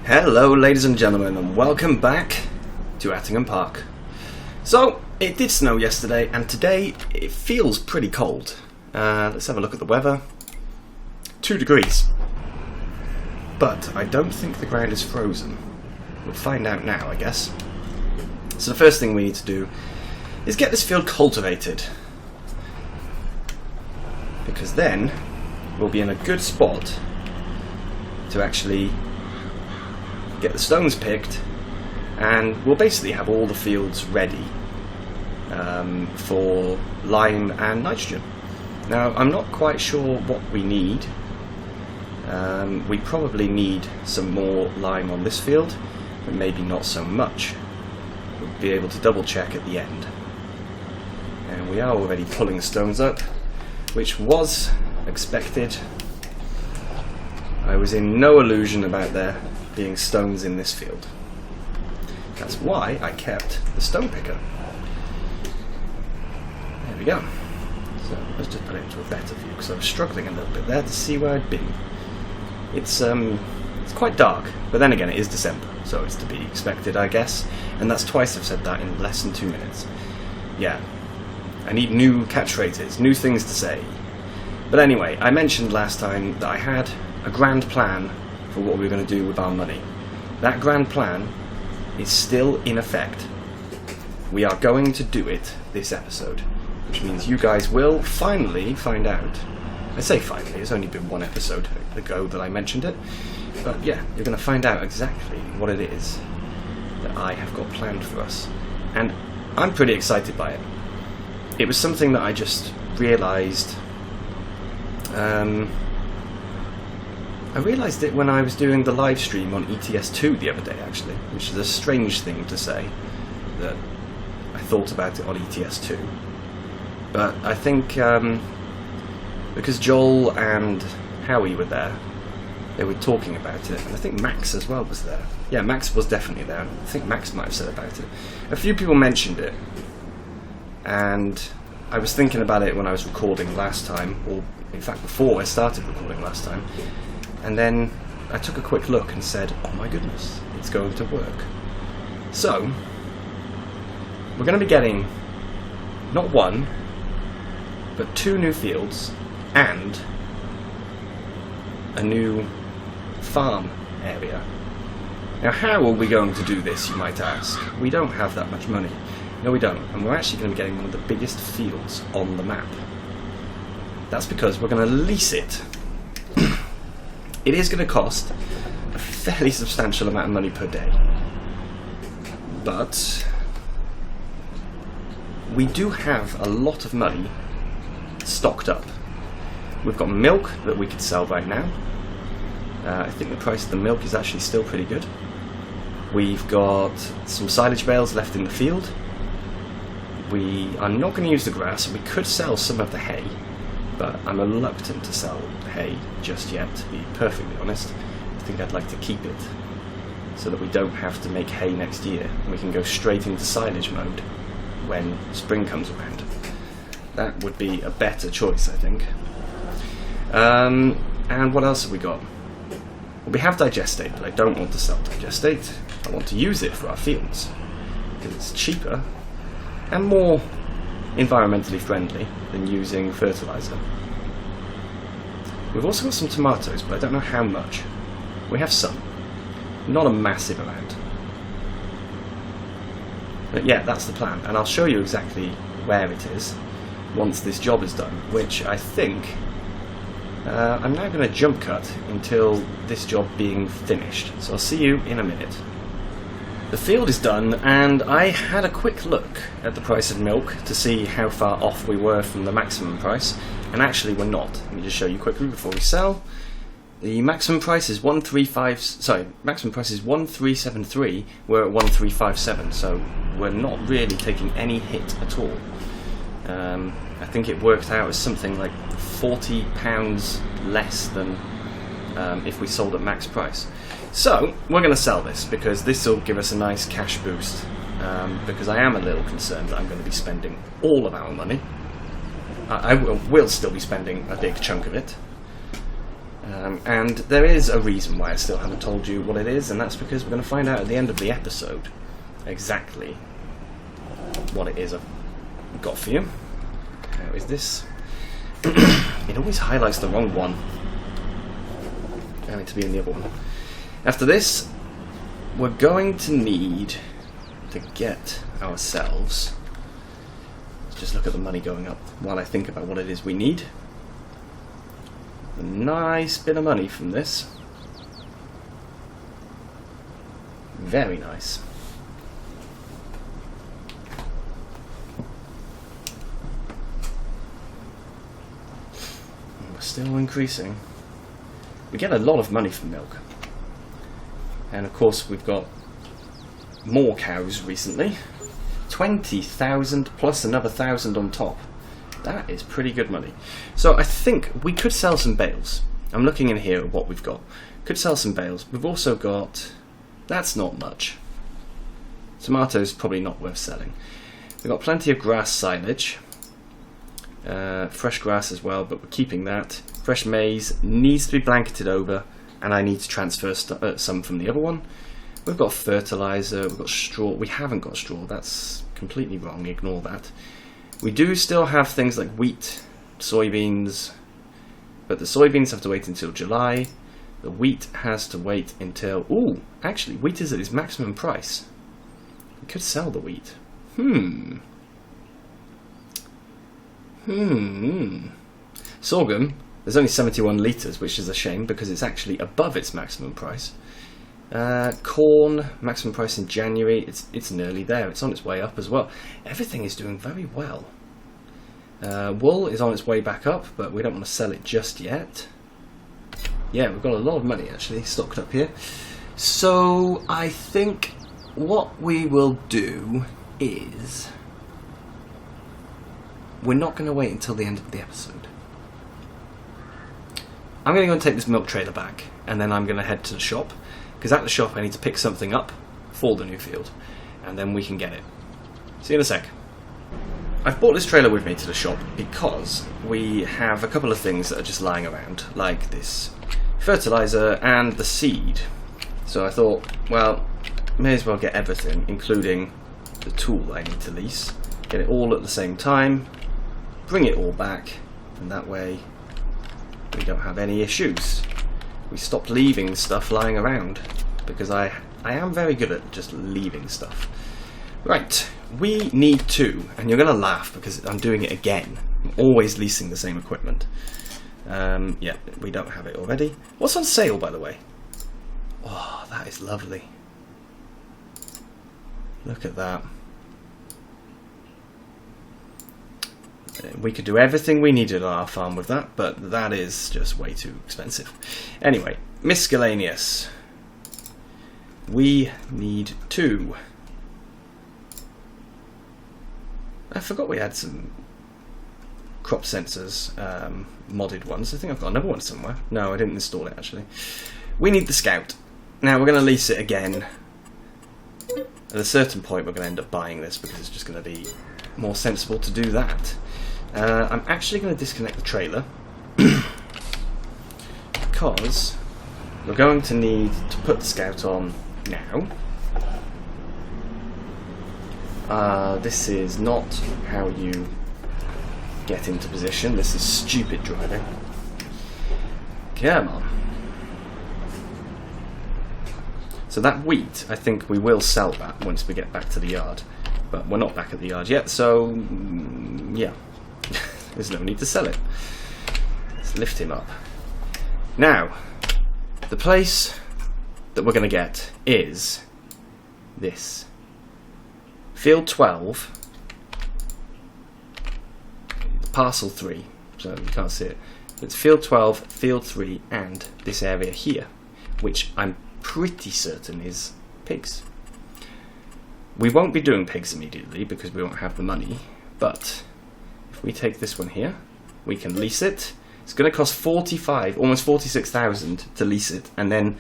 Hello ladies and gentlemen, and welcome back to Attingham Park. So, it did snow yesterday, and today it feels pretty cold. Let's have a look at the weather. 2 degrees. But I don't think the ground is frozen. We'll find out now, I guess. So the first thing we need to do is get this field cultivated. Because then we'll be in a good spot to actually get the stones picked, and we'll basically have all the fields ready for lime and nitrogen. Now, I'm not quite sure what we need. We probably need some more lime on this field, but maybe not so much. We'll be able to double check at the end. And we are already pulling stones up, which was expected. I was in no illusion about there being stones in this field. That's why I kept the stone picker. There we go. So let's just put it into a better view, because I was struggling a little bit there to see where I'd been. It's quite dark, but then again it is December, so it's to be expected, I guess. And that's twice I've said that in less than 2 minutes. Yeah, I need new catchphrases, new things to say. But anyway, I mentioned last time that I had a grand plan for what we were going to do with our money. That grand plan is still in effect. We are going to do it this episode, which means you guys will finally find out. I say finally, it's only been 1 episode ago that I mentioned it, but yeah, you're going to find out exactly what it is that I have got planned for us, and I'm pretty excited by it. It was something that I just realised. I realised it when I was doing the live stream on ETS2 the other day, actually, which is a strange thing to say, that I thought about it on ETS2. But I think because Joel and Howie were there, they were talking about it, and I think Max as well was there. Yeah, Max was definitely there. I think Max might have said about it. A few people mentioned it, and I was thinking about it when I was recording last time, or in fact before I started recording last time. And then I took a quick look and said, oh my goodness, it's going to work. So, we're going to be getting not 1, but 2 new fields and a new farm area. Now, how are we going to do this, you might ask? We don't have that much money. No, we don't. And we're actually going to be getting one of the biggest fields on the map. That's because we're going to lease it. It is going to cost a fairly substantial amount of money per day, but we do have a lot of money stocked up. We've got milk that we could sell right now. I think the price of the milk is actually still pretty good. We've got some silage bales left in the field. We are not going to use the grass. We could sell some of the hay, but I'm reluctant to sell hay just yet, to be perfectly honest. I think I'd like to keep it so that we don't have to make hay next year. We can go straight into silage mode when spring comes around. That would be a better choice, I think. And what else have we got? Well, we have digestate, but I don't want to sell digestate. I want to use it for our fields, because it's cheaper and more environmentally friendly than using fertilizer. We've also got some tomatoes, but I don't know how much. We have some, not a massive amount. But yeah, that's the plan, and I'll show you exactly where it is once this job is done, which I think I'm now going to jump cut until this job being finished. So I'll see you in a minute. The field is done, and I had a quick look at the price of milk to see how far off we were from the maximum price, and actually we're not. Let me just show you quickly before we sell. The maximum price is 1373. We're at 1357, so we're not really taking any hit at all. I think it worked out as something like £40 less than if we sold at max price. So, we're going to sell this, because this will give us a nice cash boost, because I am a little concerned that I'm going to be spending all of our money. I will still be spending a big chunk of it, And there is a reason why I still haven't told you what it is, and that's because we're going to find out at the end of the episode exactly what it is I've got for you. How is this? It always highlights the wrong one. I need to be in the other one. After this, we're going to need to get ourselves... Let's just look at the money going up while I think about what it is we need. A nice bit of money from this. Very nice. We're still increasing. We get a lot of money from milk. And of course we've got more cows recently. 20,000 plus another 1,000 on top. That is pretty good money. So I think we could sell some bales. I'm looking in here at what we've got. Could sell some bales. We've also got... That's not much. Tomatoes probably not worth selling. We've got plenty of grass silage. Fresh grass as well, but we're keeping that. Fresh maize needs to be blanketed over, and I need to transfer some from the other one. We've got fertilizer, we've got straw. We haven't got straw, that's completely wrong, ignore that. We do still have things like wheat, soybeans, but the soybeans have to wait until July. The wheat has to wait until... Ooh, actually, wheat is at its maximum price. We could sell the wheat. Sorghum, there's only 71 litres, which is a shame because it's actually above its maximum price. Corn, maximum price in January, it's nearly there, it's on its way up as well. Everything is doing very well. Wool is on its way back up, but we don't want to sell it just yet. Yeah, we've got a lot of money actually stocked up here. So I think what we will do is... We're not going to wait until the end of the episode. I'm going to go and take this milk trailer back, and then I'm going to head to the shop, because at the shop I need to pick something up for the new field, and then we can get it. See you in a sec. I've brought this trailer with me to the shop because we have a couple of things that are just lying around, like this fertilizer and the seed. So I thought, well, may as well get everything, including the tool I need to lease. Get it all at the same time, bring it all back, and that way we don't have any issues. We stopped leaving stuff lying around, because I am very good at just leaving stuff. Right, we need to, and you're going to laugh because I'm doing it again. I'm always leasing the same equipment. Yeah, we don't have it already. What's on sale, by the way? Oh, that is lovely. Look at that. We could do everything we needed on our farm with that, but that is just way too expensive. Anyway, miscellaneous. We need 2. I forgot we had some crop sensors, modded ones. I think I've got another one somewhere. No, I didn't install it actually. We need the Scout. Now we're going to lease it again. At a certain point we're going to end up buying this because it's just going to be more sensible to do that. I'm actually going to disconnect the trailer because we're going to need to put the Scout on now. This is not how you get into position. This is stupid driving. Come on. So that wheat, I think we will sell that once we get back to the yard. But we're not back at the yard yet, so yeah. There's no need to sell it. Let's lift him up. Now, the place that we're going to get is this. Field 12, parcel 3, so you can't see it. It's field 12, field 3, and this area here, which I'm pretty certain is pigs. We won't be doing pigs immediately because we won't have the money, but if we take this one here, we can lease it. It's going to cost 45, almost 46,000 to lease it, and then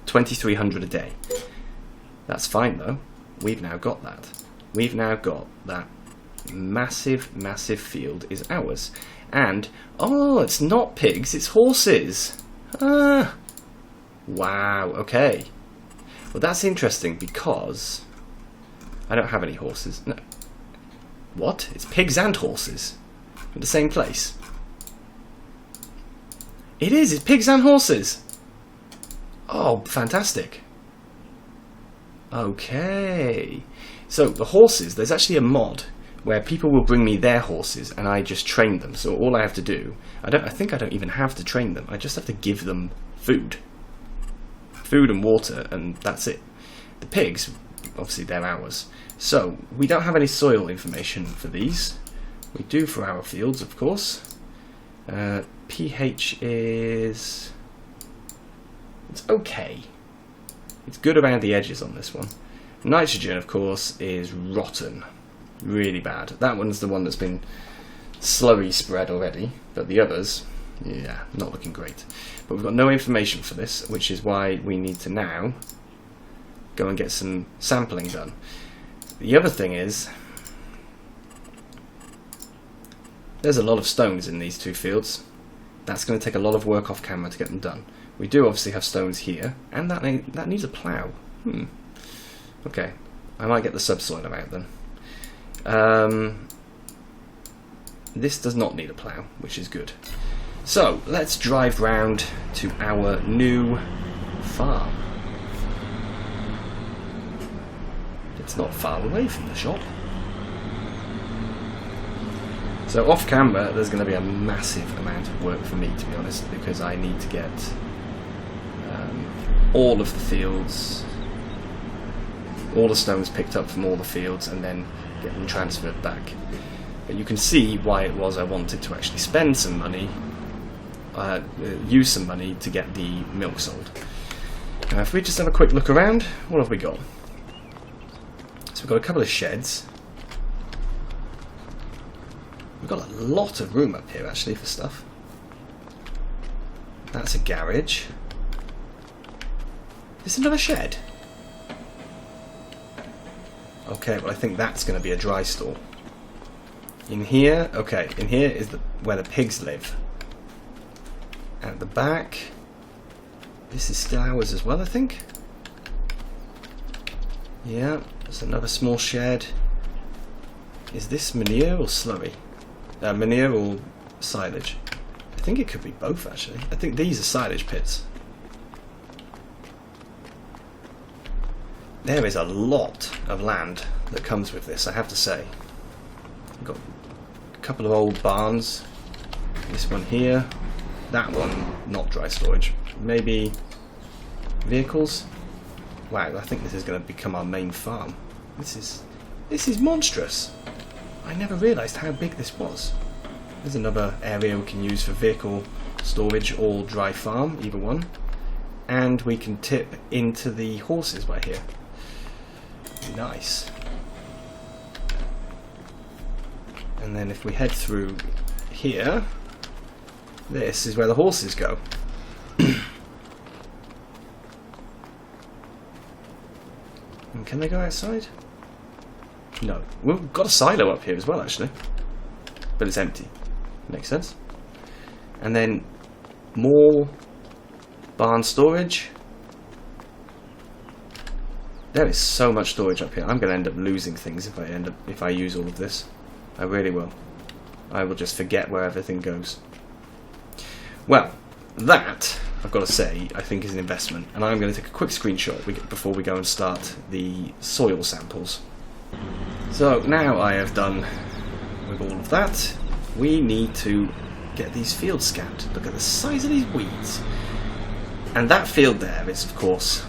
2,300 a day. That's fine though. We've now got that. We've now got that massive, massive field is ours. And, oh, it's not pigs, it's horses. Wow, okay. Well, that's interesting because I don't have any horses. No. What? It's pigs and horses in the same place. It is, it's pigs and horses. Oh, fantastic. Okay. So the horses, there's actually a mod where people will bring me their horses and I just train them. So all I have to do, I think I don't even have to train them. I just have to give them food. Food and water, and that's it. The pigs, obviously they're ours. So we don't have any soil information for these. We do for our fields, of course. pH is... it's okay. It's good around the edges on this one. Nitrogen, of course, is rotten. Really bad. That one's the one that's been slurry spread already, but the others, yeah, not looking great. But we've got no information for this, which is why we need to now go and get some sampling done. The other thing is, there's a lot of stones in these two fields. That's going to take a lot of work off camera to get them done. We do obviously have stones here, and that needs a plough. Okay, I might get the subsoiler out then. This does not need a plough, which is good. So let's drive round to our new farm. It's not far away from the shop. So off camera there's going to be a massive amount of work for me, to be honest, because I need to get all of the fields, all the stones picked up from all the fields and then get them transferred back. But you can see why it was I wanted to actually spend some money, use some money to get the milk sold. Now if we just have a quick look around, what have we got? So we've got a couple of sheds. We've got a lot of room up here actually for stuff. That's a garage. Is this another shed? Okay, well I think that's going to be a dry store. In here, okay, in here is where the pigs live. At the back, this is still ours as well, I think. Yeah, there's another small shed. Is this manure or slurry? Manure or silage? I think it could be both actually. I think these are silage pits. There is a lot of land that comes with this, I have to say. We've got a couple of old barns. This one here. That one, not dry storage. Maybe vehicles? Wow, I think this is going to become our main farm. This is monstrous. I never realised how big this was. There's another area we can use for vehicle storage or dry farm, either one. And we can tip into the horses by here. Nice. And then if we head through here, this is where the horses go. And can they go outside? No. We've got a silo up here as well actually. But it's empty. Makes sense. And then more barn storage. There is so much storage up here. I'm going to end up losing things if I use all of this. I really will. I will just forget where everything goes. Well, that, I've got to say, I think is an investment. And I'm going to take a quick screenshot before we go and start the soil samples. So now I have done with all of that, we need to get these fields scanned. Look at the size of these weeds. And that field there is, of course,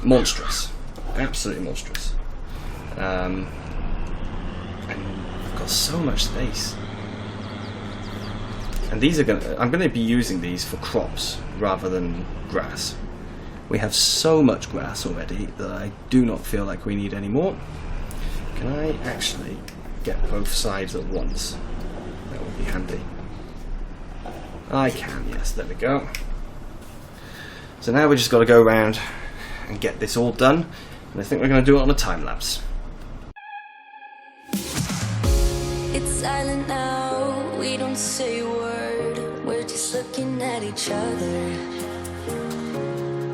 monstrous. Absolutely monstrous. And I've got so much space. And these are I'm going to be using these for crops rather than grass. We have so much grass already that I do not feel like we need any more. Can I actually get both sides at once? That would be handy. I can, yes, there we go. So now we just got to go around and get this all done. And I think we're going to do it on a time lapse. It's silent now, we don't say a word, we're just just looking at each other.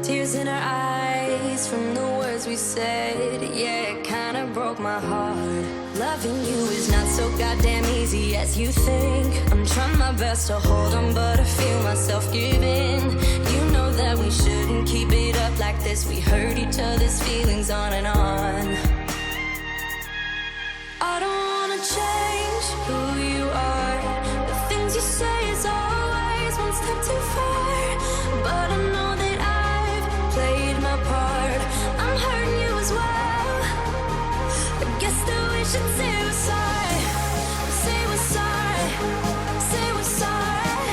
Tears in our eyes from the words we said. Yeah, it kinda broke my heart. Loving you is not so goddamn easy as you think. I'm trying my best to hold on, but I feel myself giving. You know that we shouldn't keep it up like this. We hurt each other's feelings on and on. I don't wanna change who you are. The things you say is always one step too far. But I know that I've played my part. I'm hurting you as well. I guess that we should say we're sorry. Say we're sorry. Say we're sorry.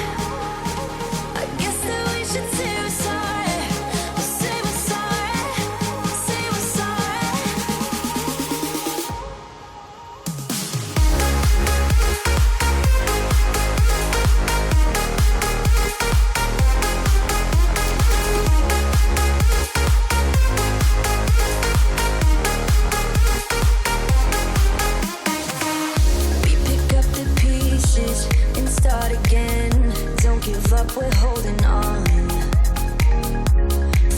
I guess that we should say we're sorry. Say we're sorry. Say we're sorry. We pick up the pieces and start again. Don't give up, we're holding on.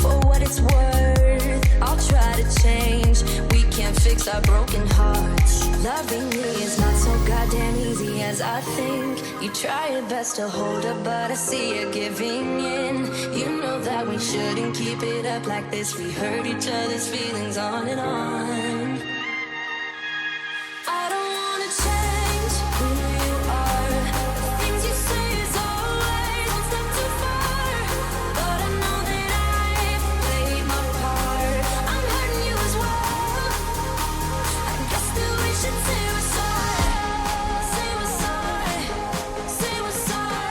For what it's worth, I'll try to change. We can't fix our broken hearts. Loving me is not so goddamn easy as I think. You try your best to hold up, but I see you giving in. You know that we shouldn't keep it up like this. We hurt each other's feelings on and on. I don't wanna change who you are. The things you say is always one step too far. But I know that I've played my part. I'm hurting you as well. I guess that we should say we're sorry. Say we're sorry. Say we're sorry.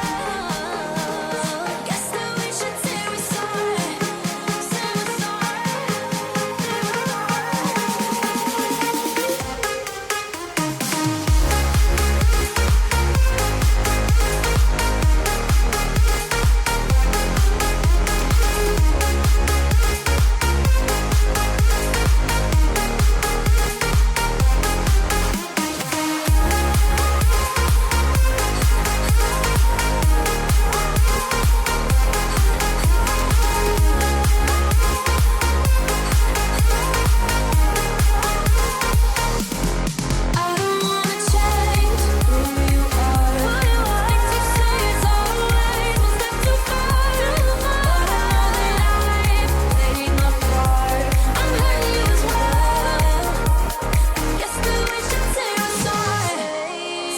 I guess that we should say we're sorry. Say we're sorry. I don't wanna change who you are. The things you say is always one step too far. But I know that I've played my part. I'm hurting you as well. Guess that we should say we're sorry.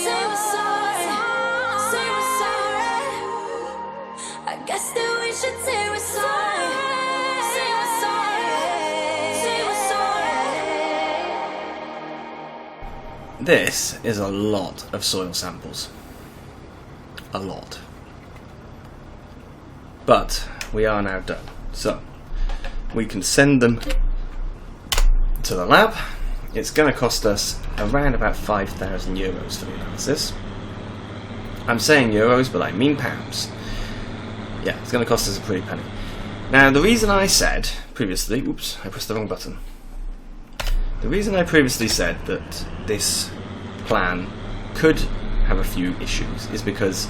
Say we're sorry. Say we're sorry. I guess that we should say we're sorry. Say we're sorry. Say we're sorry. This is a lot of soil samples. A lot. But we are now done. So we can send them to the lab. It's going to cost us around about €5,000 for the analysis. I'm saying euros, but I mean pounds. Yeah, it's going to cost us a pretty penny. Now, the reason I said previously, oops, I pressed the wrong button. The reason I previously said that this plan could have a few issues is because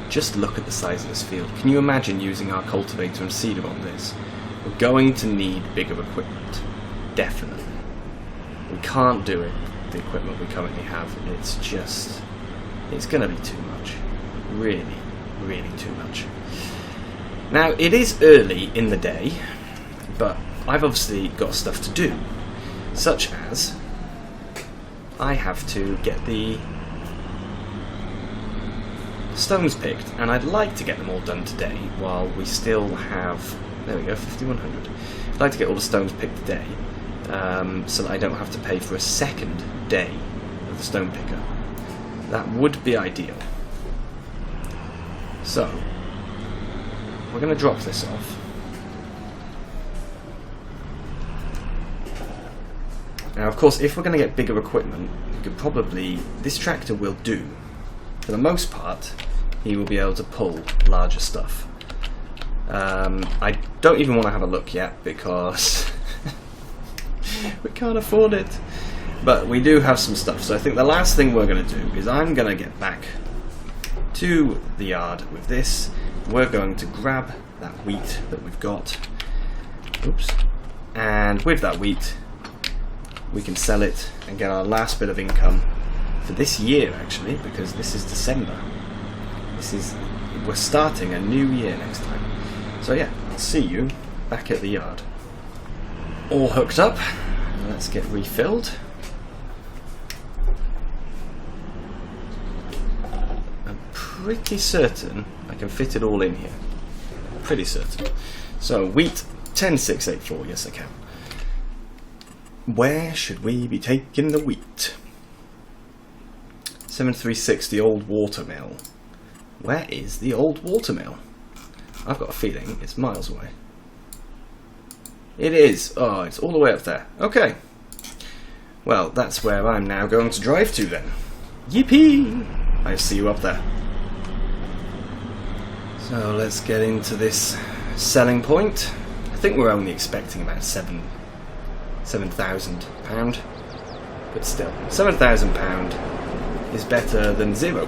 just look at the size of this field. Can you imagine using our cultivator and seeder on this? We're going to need bigger equipment, definitely. We can't do it with the equipment we currently have. It's going to be too much. Really, really too much. Now, it is early in the day, but I've obviously got stuff to do, such as I have to get the stones picked, and I'd like to get them all done today while we still have, there we go, 5,100. I'd like to get all the stones picked today, so that I don't have to pay for a second day of the stone picker. That would be ideal. So, we're going to drop this off. Now, of course, if we're going to get bigger equipment, we could probably, this tractor will do. For the most part, he will be able to pull larger stuff. I don't even want to have a look yet because we can't afford it. But we do have some stuff, so I think the last thing we're going to do is I'm going to get back to the yard with this, we're going to grab that wheat that we've got. Oops. And with that wheat, we can sell it and get our last bit of income for this year, actually, because this is December. We're starting a new year next time. So yeah, I'll see you back at the yard. All hooked up. Let's get refilled. I'm pretty certain I can fit it all in here. Pretty certain. So wheat 10684, yes I can. Where should we be taking the wheat? 736, the old watermill. Where is the old watermill? I've got a feeling it's miles away. It is. Oh, it's all the way up there. Okay. Well, that's where I'm now going to drive to then. Yippee! I see you up there. So let's get into this selling point. I think we're only expecting about £7,000, but still, £7,000 is better than £0.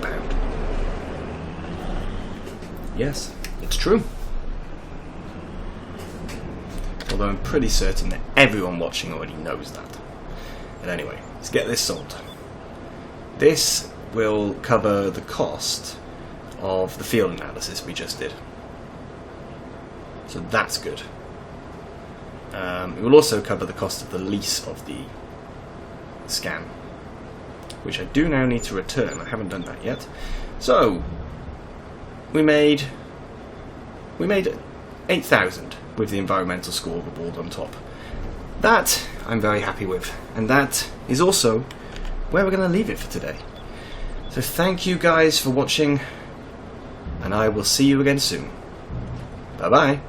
Yes, it's true. Although I'm pretty certain that everyone watching already knows that. But anyway, let's get this sold. This will cover the cost of the field analysis we just did. So that's good. It will also cover the cost of the lease of the scan, which I do now need to return. I haven't done that yet. So we made 8,000 with the environmental scoreboard on top. That I'm very happy with, and that is also where we're going to leave it for today. So thank you guys for watching, and I will see you again soon. Bye bye.